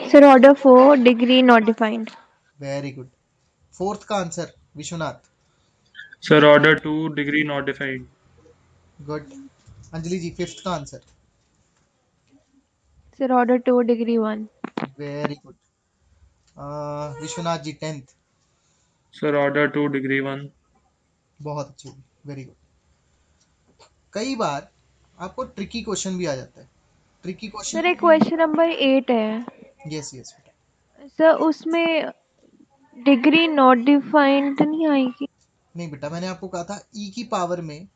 Sir, order 4, degree not defined. Very good. Fourth का answer Vishwanath. Sir, order 2, degree not defined. Good. Anjali ji fifth का answer. Sir, order 2, degree 1. Very good. Vishwanath ji tenth. Sir, order 2, degree 1. बहुत अच्छी होगी, very good. कई बार आपको tricky question भी आ जाता है। ट्रिकी सर, क्वेश्चन एक क्वेश्चन नंबर 8 है। यस यस बेटा। सर, उसमें डिग्री नॉट डिफाइंड तो नहीं आएगी? नहीं बेटा, मैंने आपको कहा था ई की पावर में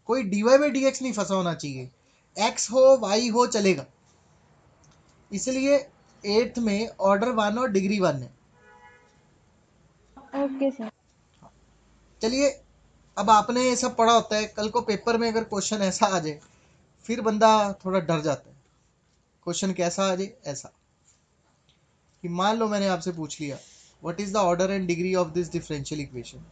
कोई डीवाई बाई डी एक्स नहीं फंसा होना चाहिए। एक्स हो वाई हो चलेगा, इसलिए एट्थ में ऑर्डर वन और डिग्री वन है। Okay sir. चलिए, अब आपने ये सब पढ़ा होता है, कल को पेपर में अगर क्वेश्चन ऐसा आ जाए फिर बंदा थोड़ा डर जाता है। क्वेश्चन कैसा आ जाए? ऐसा कि मान लो मैंने आपसे पूछ लिया what is the order and degree of this differential equation.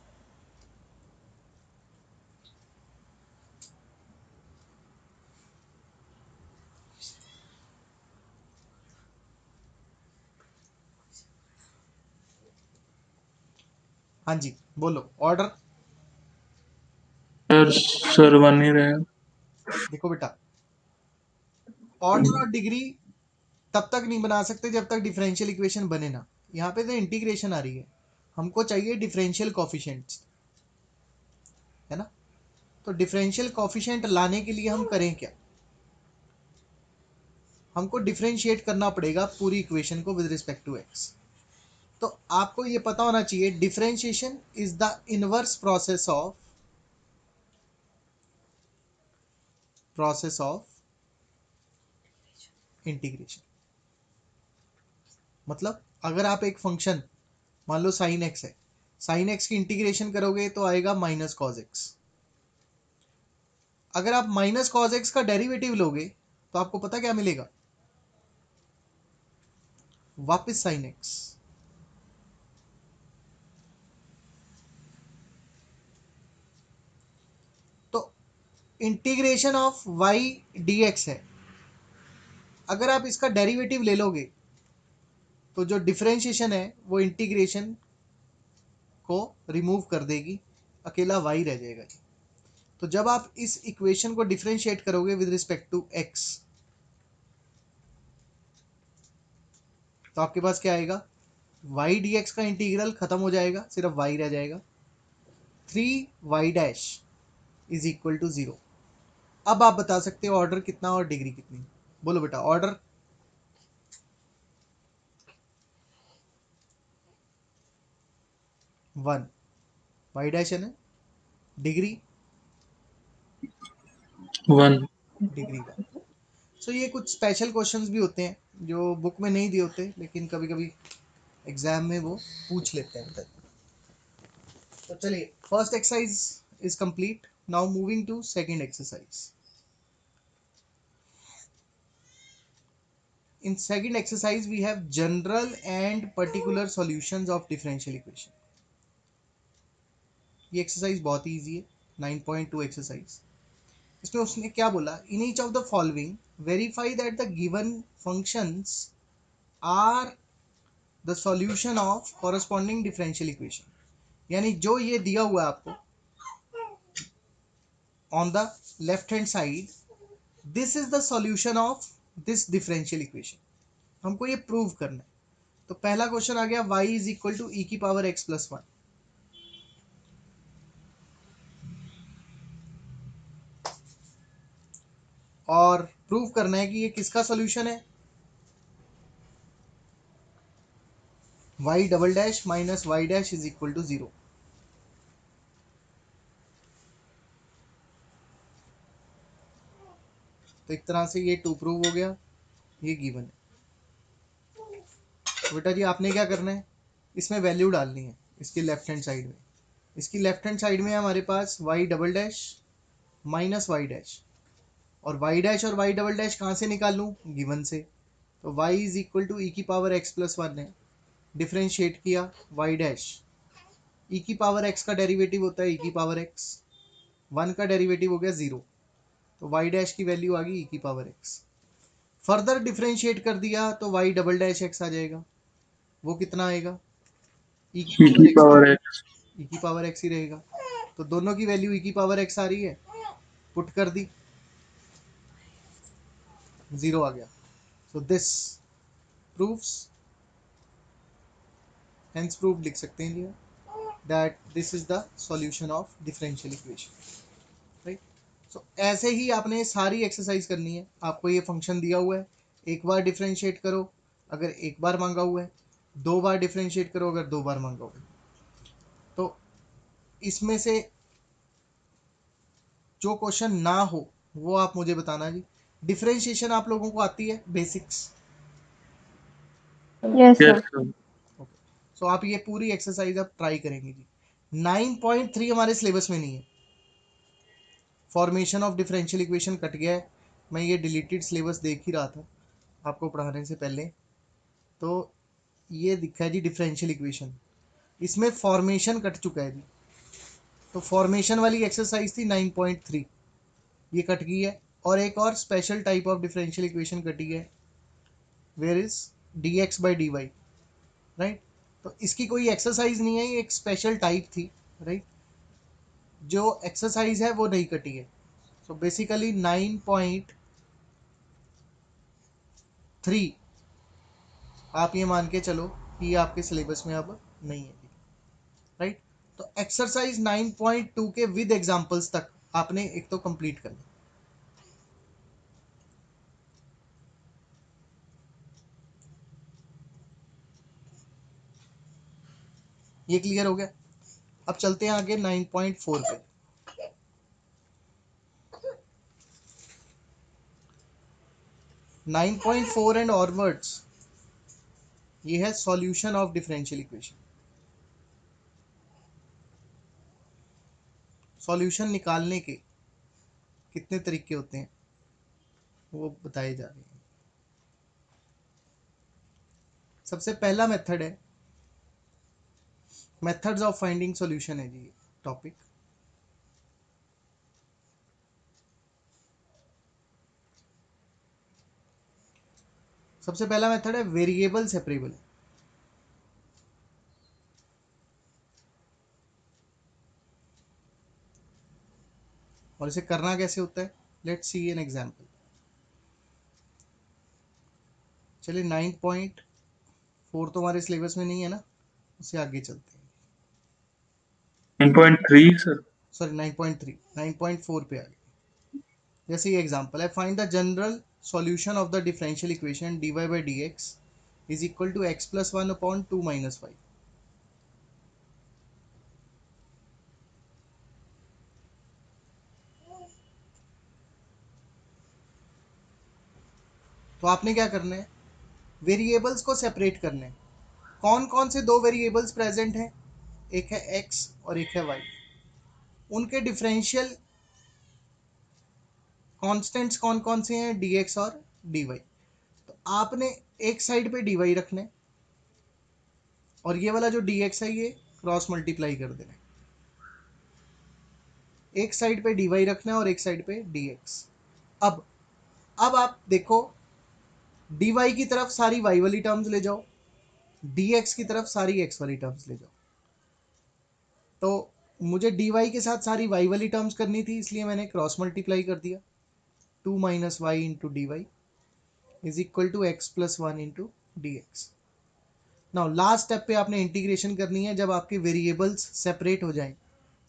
हाँ जी बोलो ऑर्डर। सर 1 ही रहेगा। देखो बेटा, ऑर्डर और डिग्री तब तक नहीं बना सकते जब तक डिफरेंशियल इक्वेशन बने ना। यहाँ पे तो इंटीग्रेशन आ रही है, हमको चाहिए डिफरेंशियल कॉफिशिएंट्स, है ना। तो डिफरेंशियल कॉफिशिएंट लाने के लिए हम करें क्या? हमको डिफरेंशिएट करना पड़ेगा पूरी इक्वेशन को विद रिस्पेक्ट टू एक्स। तो आपको ये पता होना चाहिए differentiation is the inverse process of integration. मतलब अगर आप एक फंक्शन मान लो साइन एक्स है, साइन एक्स की इंटीग्रेशन करोगे तो आएगा माइनस कॉज एक्स। अगर आप माइनस कॉज एक्स का डेरिवेटिव लोगे तो आपको पता क्या मिलेगा? वापस साइन एक्स। तो integration of y d x है, अगर आप इसका डेरिवेटिव ले लोगे तो जो डिफरेंशिएशन है वो इंटीग्रेशन को रिमूव कर देगी, अकेला वाई रह जाएगा। तो जब आप इस इक्वेशन को डिफरेंशिएट करोगे विद रिस्पेक्ट टू एक्स तो आपके पास क्या आएगा? वाई डी एक्स का इंटीग्रल खत्म हो जाएगा, सिर्फ वाई रह जाएगा। 3y dash is equal to 0। अब आप बता सकते हो ऑर्डर कितना और डिग्री कितनी। बोलो बेटा ऑर्डर। 1 वाई डैश है ना, डिग्री 1. डिग्री 1। सो ये कुछ स्पेशल क्वेश्चंस भी होते हैं जो बुक में नहीं दिए होते, लेकिन कभी कभी एग्जाम में वो पूछ लेते हैं बेटा। तो चलिए, first exercise is complete. Now moving to second exercise. In second exercise we have general and particular solutions of differential equation। ये एक्सरसाइज बहुत ही इजी है, 9.2 एक्सरसाइज। इसमें उसने क्या बोला? In each of the following verify that the given functions are the solution of corresponding differential equation. यानी जो ये दिया हुआ है आपको on the left hand side, this is the solution of this differential equation. हमको ये प्रूव करना है। तो पहला क्वेश्चन आ गया y is equal to e की पावर x प्लस वन। और प्रूव करना है कि ये किसका सॉल्यूशन है? y double dash minus y dash is equal to 0। तो एक तरह से ये टू प्रूव हो गया, ये गिवन है। तो बेटा जी आपने क्या करना है, इसमें वैल्यू डालनी है इसके लेफ्ट हैंड साइड में। इसकी लेफ्ट हैंड साइड में हमारे पास y double dash minus y dash, और y डैश और y डबल डैश कहाँ से निकाल लूँ? गिवन से। तो y is equal to e की पावर x प्लस वन है, डिफ्रेंशिएट किया y डैश, ई की पावर x का डेरिवेटिव होता है ई की पावर x, वन का डेरिवेटिव हो गया 0, तो y डैश की वैल्यू आ गई ई की पावर x। फर्दर डिफरेंशिएट कर दिया तो वाई डबल डैश एक्स आ जाएगा, वो कितना आएगा, ई की E पावर की एक्स, पावर x। ई की पावर एक्स ही रहेगा। तो दोनों की वैल्यू ई की पावर एक्स आ रही है, पुट कर दी, 0 आ गया। So this proves, hence prove लिख सकते हैं जी, that this is the solution of differential equation, right. So ऐसे ही आपने सारी एक्सरसाइज करनी है। आपको ये फंक्शन दिया हुआ है, एक बार डिफरेंशिएट करो अगर एक बार मांगा हुआ है, दो बार डिफरेंशिएट करो अगर दो बार मांगा हुआ है। तो इसमें से जो क्वेश्चन ना हो वो आप मुझे बताना जी। डिफरेंशिएशन आप लोगों को आती है, basics? Yes, Yes sir. sir। Okay, so आप ये पूरी एक्सरसाइज आप ट्राई करेंगे जी। 9.3 हमारे सिलेबस में नहीं है, formation of differential equation cut गया है। मैं ये डिलीटेड सिलेबस देख ही रहा था आपको पढ़ाने से पहले, तो ये दिखा है जी डिफरेंशियल इक्वेशन, इसमें फॉर्मेशन कट चुका है जी। तो फॉर्मेशन वाली एक्सरसाइज थी 9.3, ये कट गई है। और एक और special type of differential equation कटी है, where is d x by d y, right. तो इसकी कोई एक्सरसाइज नहीं है, ये एक स्पेशल टाइप थी, राइट। जो एक्सरसाइज है वो नहीं कटी है। सो बेसिकली 9.3 आप ये मान के चलो कि ये आपके सिलेबस में अब नहीं है, राइट। तो एक्सरसाइज 9.2 के विद एग्जांपल्स तक आपने एक तो कंप्लीट करना। ये क्लियर हो गया। अब चलते हैं आगे 9.4 पे। 9.4 एंड ऑनवर्ड्स ये है solution of differential equation. Solution निकालने के कितने तरीके होते हैं वो बताए जा रहे हैं। सबसे पहला मेथड है, मेथड्स ऑफ फाइंडिंग सॉल्यूशन है जी टॉपिक। सबसे पहला मेथड है वेरिएबल सेपरेबल। और इसे करना कैसे होता है, लेट्स सी एन एग्जांपल। चलिए 9.4 तो हमारे सिलेबस में नहीं है ना, उससे आगे चलते हैं। 9.3 सर। सॉरी 9.3, 9.4 पे आ गए। जैसे ये एग्जांपल है, find the general solution of the differential equation dy by D x is equal to x plus one upon two minus five. तो आपने क्या करना है, वेरिएबल्स को सेपरेट करना है। कौन कौन से दो वेरिएबल्स प्रेजेंट हैं, एक है x और एक है y। उनके डिफरेंशियल कांस्टेंट्स कौन कौन से हैं, dx और dy। तो आपने एक साइड पे dy रखना है और ये वाला जो dx है ये क्रॉस मल्टीप्लाई कर देना है। एक साइड पे dy रखना है और एक साइड पे dx। अब आप देखो, dy की तरफ सारी y वाली टर्म्स ले जाओ, dx की तरफ सारी x वाली टर्म्स ले जाओ। तो मुझे dy के साथ सारी y वाली टर्म्स करनी थी, इसलिए मैंने क्रॉस मल्टीप्लाई कर दिया, two minus y into d y is equal to x plus one into d x. Now last step पे आपने इंटीग्रेशन करनी है, जब आपके वेरिएबल्स सेपरेट हो जाएं,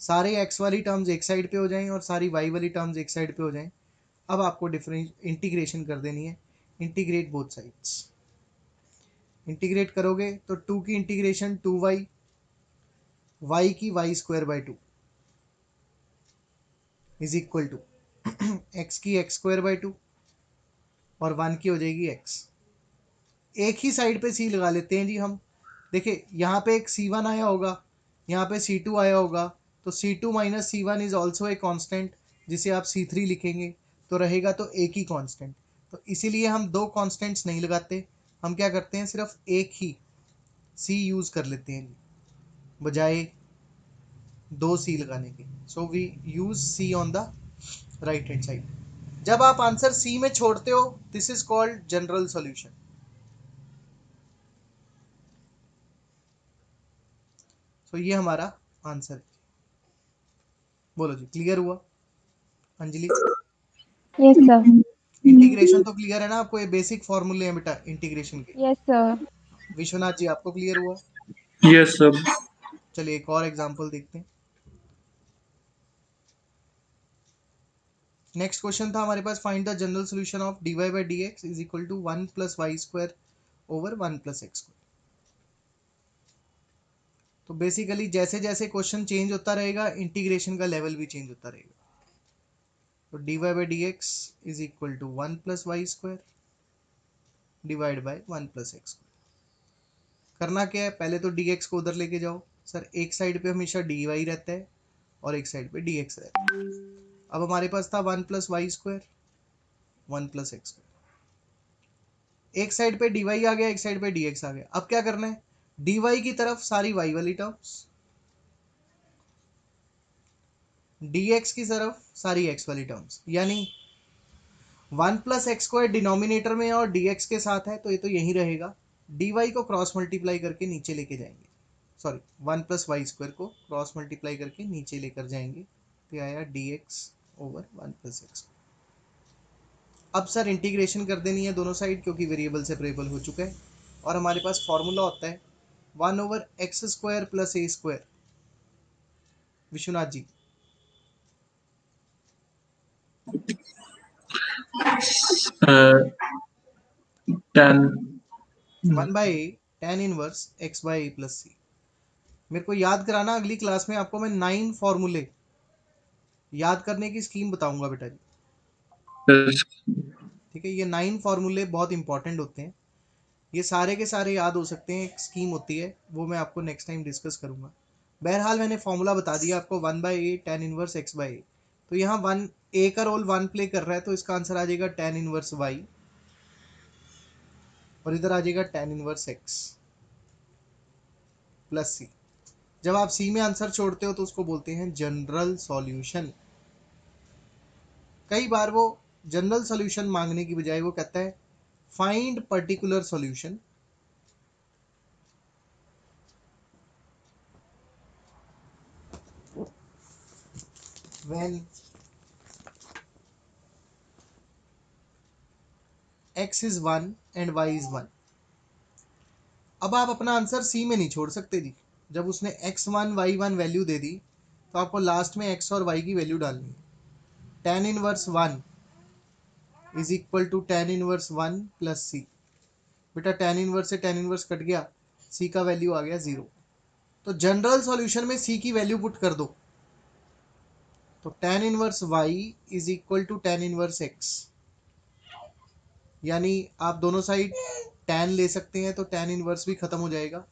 सारे x वाली टर्म्स एक साइड पे हो जाएं और सारी y वाली टर्म्स एक साइड पे हो जाएं, अब आपको डिफरेंस इंटीग्रेशन कर देनी है। Integrate both sides. इंटीग्रेट करोगे तो टू की इंटीग्रेशन टू वाई, वाई की y square by two is equal to x की एक्स स्क्वायर बाई टू और वन की हो जाएगी एक्स। एक ही साइड पे सी लगा लेते हैं जी हम। देखिए यहाँ पे एक C1 आया होगा, यहाँ पे C2 आया होगा, तो C2 minus C1 is also a constant, जिसे आप C3 लिखेंगे तो रहेगा तो एक ही कांस्टेंट। तो इसीलिए हम दो कांस्टेंट्स नहीं लगाते, हम क्या करते हैं, सिर्फ एक ही C यूज कर लेते हैं बजाय दो C लगाने के। So we use C on the right hand side. जब आप आंसर सी में छोड़ते हो this is called general solution. तो ये हमारा आंसर है। बोलो जी, क्लियर हुआ? Anjali, Yes, sir. इंटीग्रेशन तो क्लियर है ना आपको? ये बेसिक फॉर्मूले हैं बेटा इंटीग्रेशन के। Yes, sir. विश्वनाथ जी, आपको क्लियर हुआ? Yes, sir. चलिए एक और एग्जांपल देखते हैं। नेक्स्ट क्वेश्चन था हमारे पास, find the general solution of dy by D x is equal to 1 plus Y square over 1 plus x square. तो बेसिकली जैसे जैसे क्वेश्चन चेंज होता रहेगा इंटीग्रेशन का लेवल भी चेंज होता रहेगा। तो dy by D x is equal to 1 plus Y square divide by 1 plus x square. करना क्या है, पहले तो dx को उधर लेके जाओ। सर एक साइड पे हमेशा dy रहता है और एक साइड पे dx रहता है। अब हमारे पास था 1 plus Y square 1 plus x square. एक साइड पे dy आ गया, एक साइड पे dx आ गया। अब क्या करना है, dy की तरफ सारी y वाली टर्म्स, dx की तरफ सारी x वाली टर्म्स, यानी 1 प्लस एक्स स्क्वायर डिनोमिनेटर में और dx के साथ है तो ये तो यही रहेगा। dy को क्रॉस मल्टीप्लाई करके नीचे लेके जाएंगे, सॉरी 1 प्लस वाई स्क्वायर को क्रॉस मल्टीप्लाई करके नीचे लेकर जाएंगे तो आया dx ओवर 1 प्लस एक्स। अब सर इंटीग्रेशन कर देनी है दोनों साइड क्योंकि वेरिएबल सेपरेबल हो चुका है और हमारे पास फॉर्मूला होता है 1 over X square plus A square. Vishwanath ji, Uh, 10. 1 by A tan inverse X by A plus C. मेरे को याद कराना, अगली क्लास में आपको मैं 9 फॉर्मूले याद करने की स्कीम बताऊंगा बेटा जी। Yes. ठीक है, ये 9 फॉर्मूले बहुत इंपॉर्टेंट होते हैं, ये सारे के सारे याद हो सकते हैं। एक स्कीम होती है वो मैं आपको नेक्स्ट टाइम डिस्कस करूंगा। बहरहाल मैंने फॉर्मूला बता दिया आपको 1 by A tan inverse X by A. तो यहाँ 1 ए का रोल 1 प्ले कर रहा है तो इसका आंसर आ जाएगा टेन इनवर्स वाई और इधर आ जाएगा टेन इनवर्स एक्स प्लस सी। जब आप सी में आंसर छोड़ते हो तो उसको बोलते हैं जनरल सॉल्यूशन। कई बार वो जनरल सॉल्यूशन मांगने की बजाय वो कहता है find particular solution when x is 1 and y is 1। अब आप अपना आंसर सी में नहीं छोड़ सकते जी। जब उसने x1 y1 वैल्यू दे दी तो आपको लास्ट में x और y की वैल्यू डालनी है। Tan inverse 1 is equal to tan inverse 1 plus C. बेटा टेन इनवर्स से टेन इनवर्स कट गया, सी का वैल्यू आ गया 0। तो जनरल सॉल्यूशन में सी की वैल्यू पुट कर दो तो tan inverse y is equal to tan inverse x, यानी आप दोनों साइड tan ले सकते हैं तो tan इनवर्स भी खत्म हो जाएगा,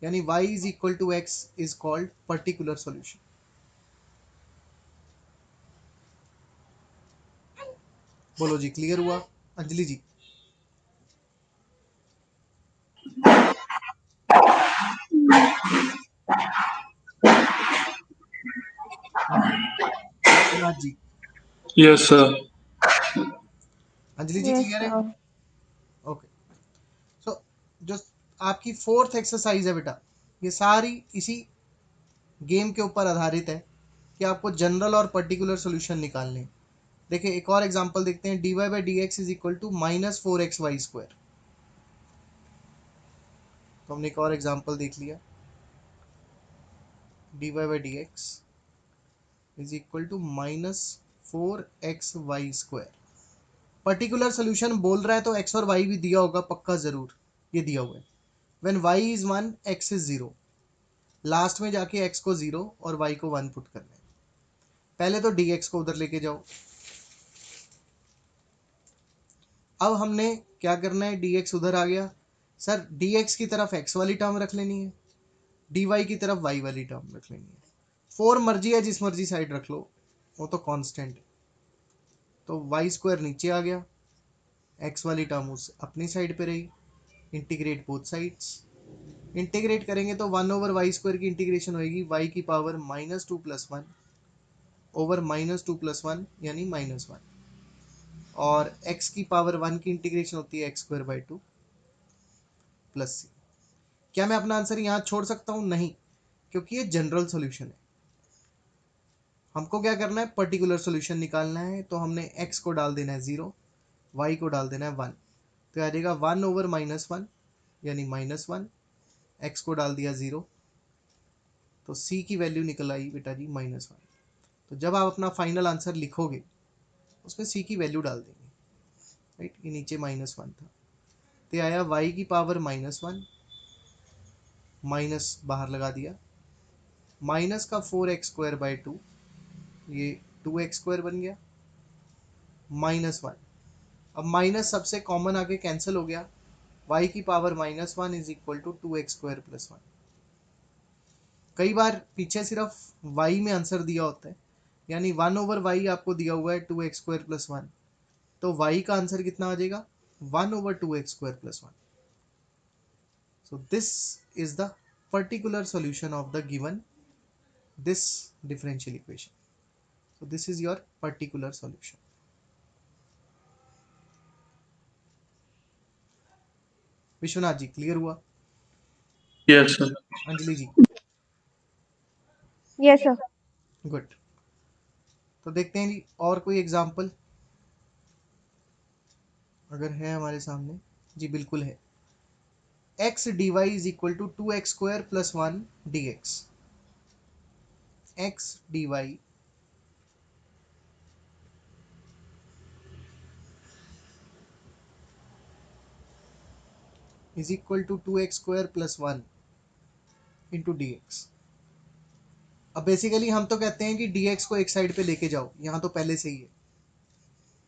यानी y is equal to x is called particular solution. बोलो जी, क्लियर हुआ? Anjali ji, Vishwanath ji, Yes, sir. अंजलि जी Yes, क्लियर है? sir. ओके। सो जो आपकी फोर्थ एक्सरसाइज है बेटा, ये सारी इसी गेम के ऊपर आधारित है कि आपको जनरल और पर्टिकुलर सॉल्यूशन निकालने हैं। देखिए एक और एग्जांपल देखते हैं, dy by D x is equal to minus four x y square. तो हमने एक और एग्जांपल देख लिया, dy by D x is equal to minus four x y square. Particular solution बोल रहा है तो x और y भी दिया होगा पक्का जरूर, ये दिया हुआ है। When y is 1 x is 0, last में जाके x को 0 और y को 1 पुट करना है। पहले तो dx को उधर लेके जाओ। अब हमने क्या करना है, dx उधर आ गया, सर dx की तरफ x वाली टर्म रख लेनी है, dy की तरफ y वाली टर्म रख लेनी है। फोर मर्जी है जिस मर्जी साइड रख लो, वो तो कांस्टेंट है। तो वाई स्क्वायर नीचे आ गया, एक्स वाली टर्म उस अपनी साइड पे रही। इंटीग्रेट बोथ साइड्स, इंटीग्रेट करेंगे तो 1 ओवर वाई स्क्वायर की इंटीग्रेशन होगी वाई की पावर -2 + 1 ओवर -2 + 1 यानी -1। और x की पावर 1 की इंटीग्रेशन होती है x² बाई 2 प्लस सी। क्या मैं अपना आंसर यहाँ छोड़ सकता हूँ? नहीं, क्योंकि ये जनरल सॉल्यूशन है। हमको क्या करना है? पर्टिकुलर सॉल्यूशन निकालना है। तो हमने x को डाल देना है 0, y को डाल देना है 1, तो आ जाएगा 1/-1 यानी -1। x को डाल दिया 0, तो c की वैल्यू निकल आई बेटा जी -1। तो जब आप अपना फाइनल आंसर लिखोगे उसमें c की वैल्यू डाल देंगे, राइट। ये नीचे -1 था, तो आया y की पावर -1, माइनस बाहर लगा दिया, माइनस का 4x² बाई 2, ये 2x² बन गया, -1। अब माइनस सबसे कॉमन आगे कैंसिल हो गया, y की power -1 is equal to 2x² plus 1। कई बार पीछे सिर्फ y में आंसर दिया होता है, यानी 1/y आपको दिया हुआ है 2x² प्लस 1, तो y का आंसर कितना आ जाएगा? 1/2x² plus 1। So this is the particular solution of the given this differential equation. So this is your particular solution. Vishwanath ji clear हुआ? Yes, sir. अंजलि जी Yes, sir. गुड। तो देखते हैं जी और कोई एग्जांपल अगर है हमारे सामने। जी बिल्कुल है। x dy is equal to 2x square plus 1 dx. x dy is equal to 2x square plus 1 into dx. अब बेसिकली हम तो कहते हैं कि dx को एक साइड पे लेके जाओ, यहाँ तो पहले से ही है।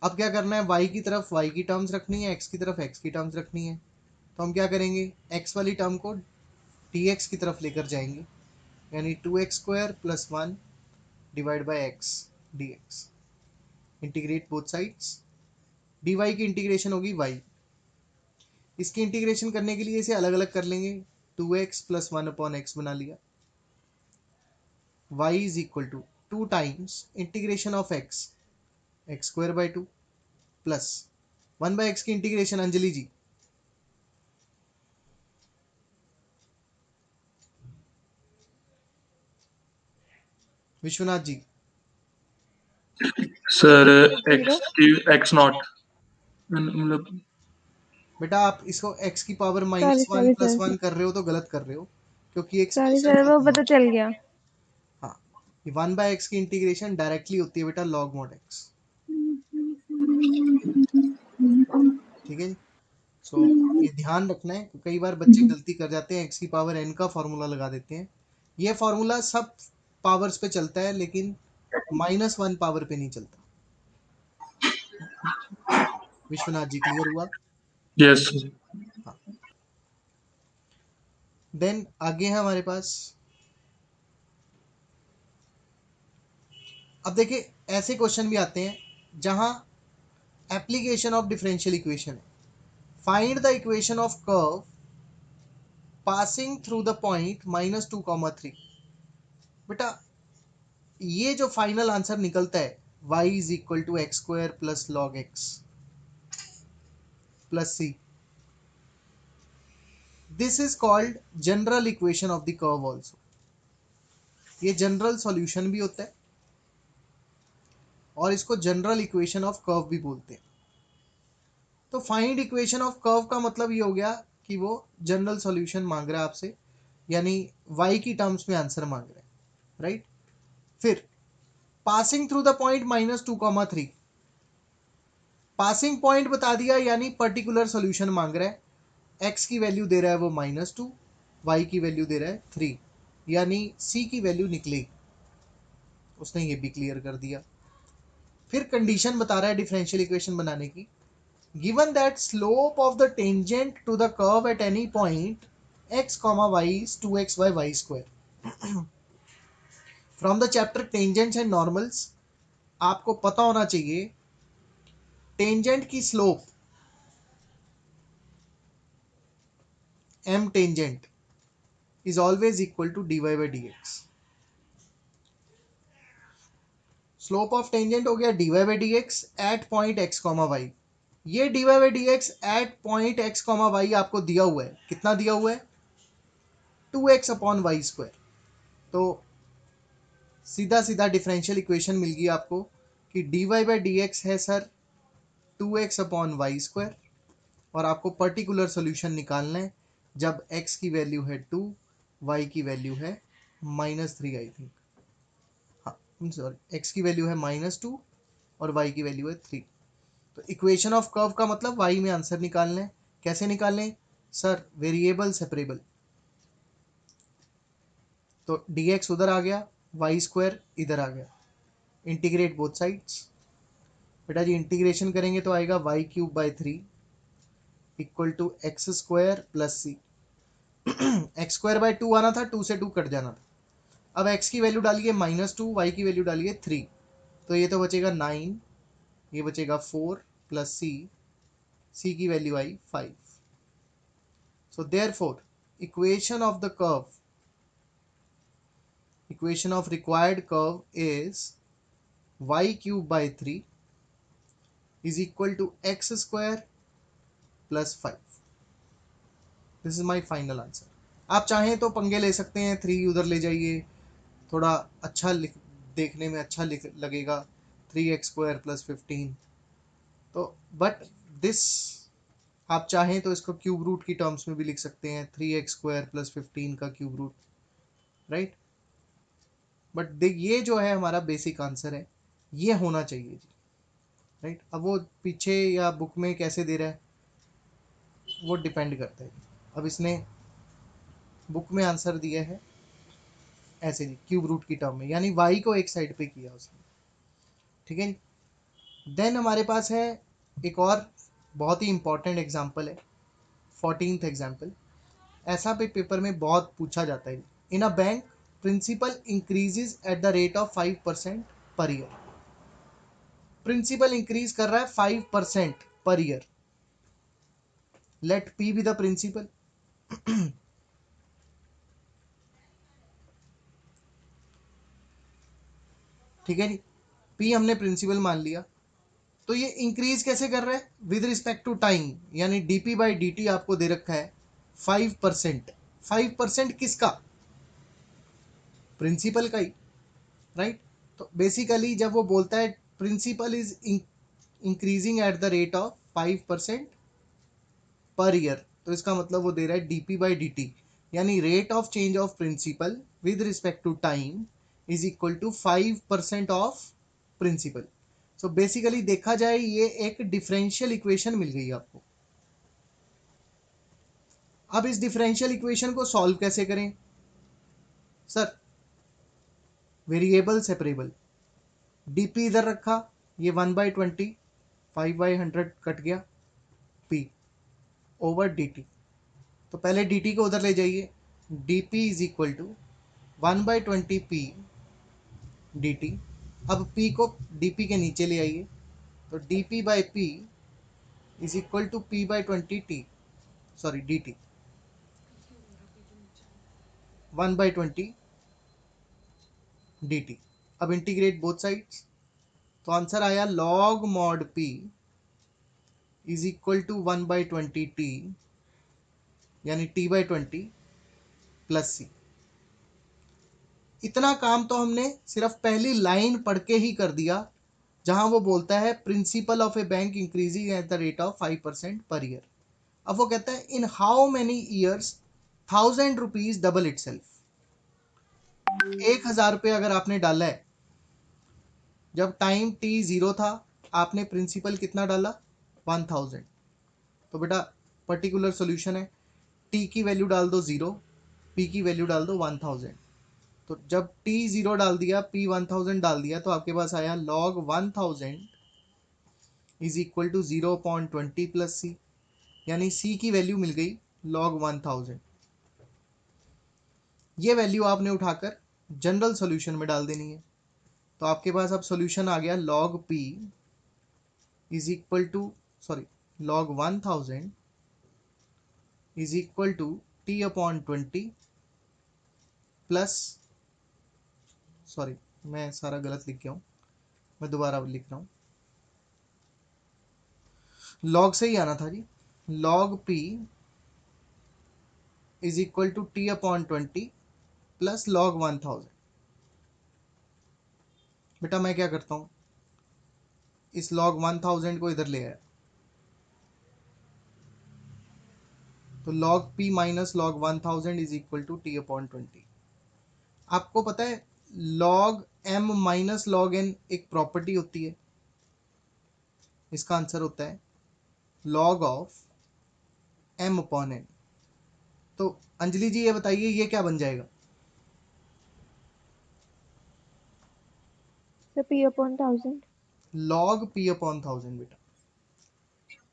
अब क्या करना है? y की तरफ y की टर्म्स रखनी है, x की तरफ x की टर्म्स रखनी है। तो हम क्या करेंगे? x वाली टर्म को dx की तरफ लेकर जाएंगे, यानी 2x² plus 1 divide by x dx। Integrate both sides, dy की इंटीग्रेशन होगी y। इसकी इंटीग्रेशन करने के लिए इसे अलग अलग कर लेंगे, 2x प्लस 1/x बना लिया। y is equal to 2 times integration of x² by 2 plus 1/x की integration. Anjali ji Vishwanath ji Sir, Zero. x naught. मतलब बेटा आप इसको x की power Sorry, -1 sorry, plus sir. 1 कर रहे हो तो गलत कर रहे हो, क्योंकि एक Sorry, स्पेशल sir. वो फॉर्मूला पता होता चल गया. है। हाँ, ये 1/x की इंटीग्रेशन डायरेक्टली होती है बेटा log mod x। ठीक है जी। सो ये ध्यान रखना है, कई बार बच्चे गलती कर जाते हैं, x की पावर n का फॉर्मूला लगा देते हैं। ये फॉर्मूला सब पावर्स पे चलता है, लेकिन -1 पावर पे नहीं चलता। विश्वनाथ जी क्लियर हुआ? yes, sir. हाँ। देन आगे है हमारे पास, अब देखिए ऐसे क्वेश्चन भी आते हैं जहां एप्लीकेशन ऑफ डिफरेंशियल इक्वेशन है। Find the equation of curve passing through the point -2, 3। बेटा ये जो फाइनल आंसर निकलता है y is equal to x² plus log x plus C, this is called general equation of the curve also. ये general solution भी होता है और इसको जनरल इक्वेशन ऑफ कर्व भी बोलते हैं। तो फाइंड इक्वेशन ऑफ कर्व का मतलब ये हो गया कि वो जनरल सॉल्यूशन मांग रहा है आपसे, यानी y की टर्म्स में आंसर मांग रहा है, राइट। फिर passing through the point -2, 3, passing point बता दिया, यानी पर्टिकुलर सॉल्यूशन मांग रहा है। x की वैल्यू दे रहा है वो -2, y की वैल्यू दे रहा है 3, यानी c की वैल्यू निकलेगी। उसने ये भी क्लियर कर दिया। फिर कंडीशन बता रहा है डिफरेंशियल इक्वेशन बनाने की, given that slope of the tangent to the curve at any point x comma y is 2x by y square। from the chapter tangents and normals आपको पता होना चाहिए टेंजेंट की slope m tangent is always equal to dy by dx। Slope of tangent हो गया dy by D x at point x comma y. ये dy by D x at point x comma y आपको दिया हुआ है, कितना दिया हुआ है? 2x upon y square. तो सीधा सीधा डिफरेंशियल इक्वेशन मिल गई आपको कि dy बाई डी एक्स है sir 2x upon y square, और आपको पर्टिकुलर सोल्यूशन निकालना है जब x की वैल्यू है 2, y की वैल्यू है -3 आई थिंक, हाँ सॉरी x की वैल्यू है -2 और y की वैल्यू है 3। तो इक्वेशन ऑफ कर्व का मतलब y में आंसर निकालना है। कैसे निकालना है सर? Variable separable. तो dx उधर आ गया, वाई स्क्वायर इधर आ गया, इंटीग्रेट बोथ साइड्स। बेटा जी इंटीग्रेशन करेंगे तो आएगा y cube by 3 equal to x square plus C. X square by 2 आना था, 2 से 2 कट जाना था। अब x की वैल्यू डालिए -2, y की वैल्यू डालिए 3, तो ये तो बचेगा 9, ये बचेगा 4 प्लस c की value I 5। So therefore equation of the curve, equation of required curve is y cube by 3 is equal to x square plus 5. This is my final answer. आप चाहें तो पंगे ले सकते हैं, 3 उधर ले जाइए, थोड़ा अच्छा देखने में अच्छा लगेगा, 3x स्क्वायर प्लस 15। तो बट दिस आप चाहें तो इसको क्यूब रूट की टर्म्स में भी लिख सकते हैं, 3x स्क्वायर प्लस 15 का क्यूब रूट, राइट। बट ये जो है हमारा बेसिक आंसर है, ये होना चाहिए जी, राइट। अब वो पीछे या बुक में कैसे दे रहा है वो डिपेंड करता है। अब इसने बुक में आंसर दिया है ऐसे जी, क्यूब रूट की टर्म में, यानी y को एक साइड पे किया उसने, ठीक है। देन हमारे पास है एक और बहुत ही इंपॉर्टेंट एग्जांपल है, 14th एग्जांपल। ऐसा भी पेपर में बहुत पूछा जाता है। In a bank principal increases at the rate of 5% per year. Principal increase कर रहा है 5% per year. Let P be the principal. ठीक है जी, पी हमने प्रिंसिपल मान लिया। तो ये इंक्रीज कैसे कर रहा है? विद रिस्पेक्ट टू टाइम, यानी डीपी बाई डी टी आपको दे रखा है 5%। 5% किसका? प्रिंसिपल का ही, राइट। तो बेसिकली जब वो बोलता है principal is increasing at the rate of 5% per year, तो इसका मतलब वो दे रहा है डीपी बाई डी टी, यानी rate of change of principal with respect to time is equal to 5% of principal. So basically देखा जाए ये एक डिफरेंशियल इक्वेशन मिल गई आपको। अब इस डिफरेंशियल इक्वेशन को सॉल्व कैसे करें सर? Variable separable. डीपी इधर रखा, ये 1/20, 5/100 कट गया, पी ओवर डी टी। तो पहले डी टी को उधर ले जाइए, d p is equal to 1/20 p d t. अब पी को डी पी के नीचे ले आइए, तो d p by p is equal to p by 20 t, sorry d t, 1/20 d t. अब इंटीग्रेट बोथ साइड्स, तो आंसर आया log mod p is equal to 1/20 t, यानी t/20 प्लस सी। इतना काम तो हमने सिर्फ पहली लाइन पढ़ के ही कर दिया, जहां वो बोलता है principle of A bank increasing at the rate of 5% per year. अब वो कहता है in how many years 1000 rupees double it self. 1000 रुपये अगर आपने डाला है, जब टाइम t 0 था, आपने प्रिंसिपल कितना डाला? 1000। तो बेटा पर्टिकुलर सोल्यूशन है, t की वैल्यू डाल दो 0, p की वैल्यू डाल दो 1000। तो जब t 0 डाल दिया, p 1000 डाल दिया, तो आपके पास आया log 1000 is equal to 0.20 plus C, यानी c की वैल्यू मिल गई log 1000। ये वैल्यू आपने उठाकर जनरल सॉल्यूशन में डाल देनी है। तो आपके पास अब सॉल्यूशन आ गया log p is equal to, sorry, log 1000 is equal to t/20 plus, sorry मैं सारा गलत लिख गया हूँ, मैं दोबारा लिख रहा हूँ, लॉग से ही आना था जी। Log P is equal to T upon 20 plus log 1000। बेटा मैं क्या करता हूँ, इस log 1000 को इधर ले आया, तो log p minus log 1000 is equal to T upon 20। आपको पता है log m minus log n एक प्रॉपर्टी होती है, इसका आंसर होता है log of m upon n। तो अंजलि जी ये बताइए ये क्या बन जाएगा? So P upon 1000. log p upon 1000 बेटा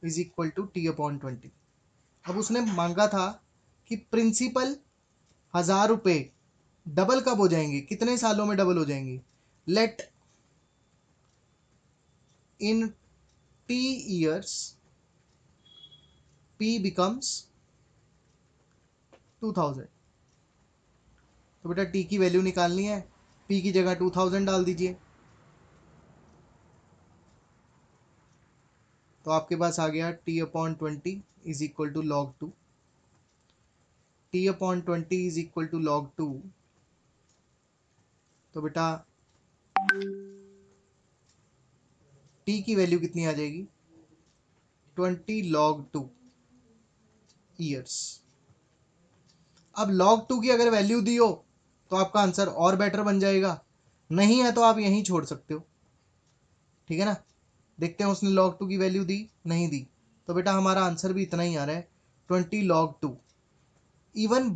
is equal to T upon 20। अब उसने मांगा था कि प्रिंसिपल 1000 रुपये डबल कब हो जाएंगे, कितने सालों में डबल हो जाएंगे? लेट इन t years p becomes 2000। तो बेटा t की वैल्यू निकालनी है, p की जगह 2000 डाल दीजिए, तो आपके पास आ गया t upon 20 is equal to log 2। t upon 20 is equal to log 2। तो बेटा t की वैल्यू कितनी आ जाएगी? 20 log 2 ईयर्स। अब log 2 की अगर वैल्यू दी हो तो आपका आंसर और बेटर बन जाएगा, नहीं है तो आप यहीं छोड़ सकते हो, ठीक है ना। देखते हैं उसने log 2 की वैल्यू दी, नहीं दी, तो बेटा हमारा आंसर भी इतना ही आ रहा है 20 log 2। इवन